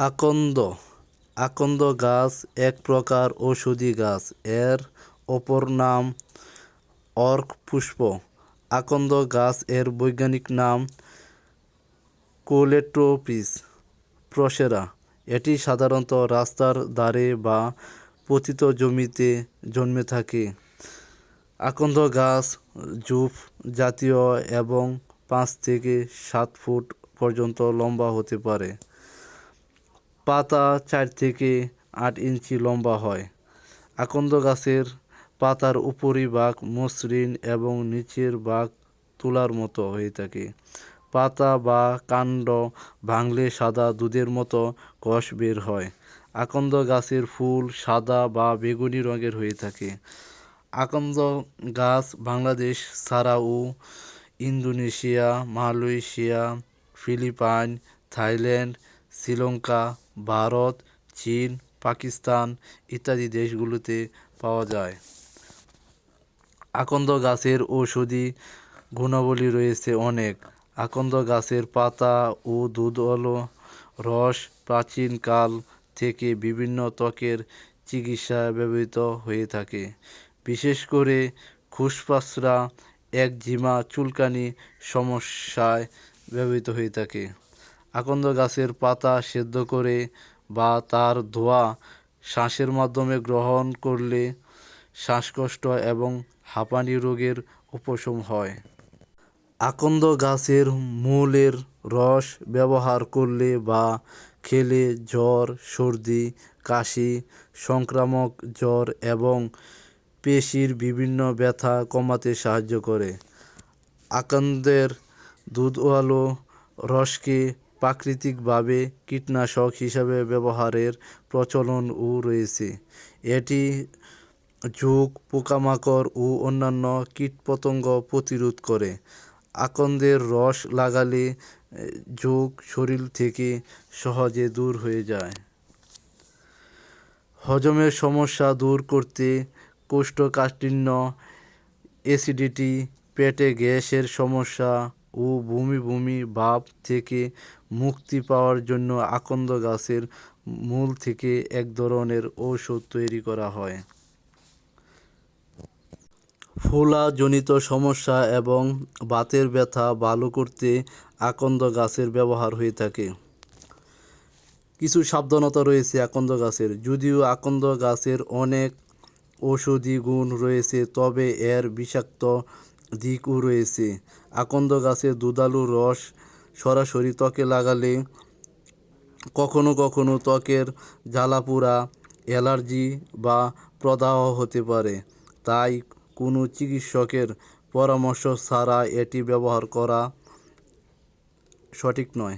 আকন্দ আকন্দ গাছ এক প্রকার ঔষধি গাছ। এর অপর নাম অর্ক পুষ্প। আকন্দ গাছ এর বৈজ্ঞানিক নাম কোলেটোপিস প্রসেরা। এটি সাধারণত রাস্তার ধারে বা পতিত জমিতে জন্মে থাকে। আকন্দ গাছ ঝোপ জাতীয় এবং 5 থেকে 7 ফুট পর্যন্ত লম্বা হতে পারে। পাতা 4 থেকে 8 ইঞ্চি লম্বা হয়। আকন্দ গাছের পাতার উপরিভাগ মসৃণ এবং নিচের ভাগ তুলার মতো হয়ে থাকে। পাতা বা কাণ্ড ভাঙলে সাদা দুধের মতো কষ বের হয়। আকন্দ গাছের ফুল সাদা বা বেগুনি রঙের হয়ে থাকে। আকন্দ গাছ বাংলাদেশ ছাড়াও Indonesia, Malaysia, Philippine, Thailand, Sri Lanka, Bharat, চীন, পাকিস্তান ইত্যাদি দেশগুলোতে পাওয়া যায়। আকন্দ গাছের ঔষধি গুণাবলী রয়েছে অনেক। আকন্দ গাছের পাতা ও দুধালো রস প্রাচীনকাল থেকে বিভিন্ন ত্বকের চিকিৎসায় ব্যবহৃত হয়ে থাকে। বিশেষ করে খুসপাসরা, একজিমা, চুলকানি সমস্যায় ব্যবহৃত হয়ে থাকে। আকন্দ গাছের পাতা সেদ্ধ করে বা তার ধোঁয়া শ্বাসের মাধ্যমে গ্রহণ করলে শ্বাসকষ্ট এবং হাঁপানি রোগের উপশম হয়। আকন্দ গাছের মূলের রস ব্যবহার করলে বা খেলে জ্বর, সর্দি, কাশি, সংক্রামক জ্বর এবং পেশির বিভিন্ন ব্যথা কমাতে সাহায্য করে। আকন্দের দুধালো রসকে প্রাকৃতিকভাবে কীটনাশক হিসাবে ব্যবহারের প্রচলনও রয়েছে। এটি ঝোঁক, পোকামাকড় ও অন্যান্য কীটপতঙ্গ প্রতিরোধ করে। আকন্দের রস লাগালে ঝোঁক শরীর থেকে সহজে দূর হয়ে যায়। হজমের সমস্যা দূর করতে, কোষ্ঠকাঠিন্য, অ্যাসিডিটি, পেটে গ্যাসের সমস্যা ও বমি বমি ভাব থেকে মুক্তি পাওয়ার জন্য আকন্দ গাছের মূল থেকে এক ধরনের ঔষধ তৈরি করা হয়। ফোলাজনিত সমস্যা এবং বাতের ব্যথা ভালো করতে আকন্দ গাছের ব্যবহার হয়ে থাকে। কিছু সাবধানতা রয়েছে আকন্দ গাছের। যদিও আকন্দ গাছের অনেক ঔষধি গুণ রয়েছে, তবে এর বিষাক্ত দিকও রয়েছে। আকন্দ গাছের দুধালো রস সরাসরি ত্বকে লাগালে কখনো কখনো ত্বকের জ্বালাপোড়া, অ্যালার্জি বা প্রদাহ হতে পারে। তাই কোনো চিকিৎসকের পরামর্শ ছাড়া এটি ব্যবহার করা সঠিক নয়।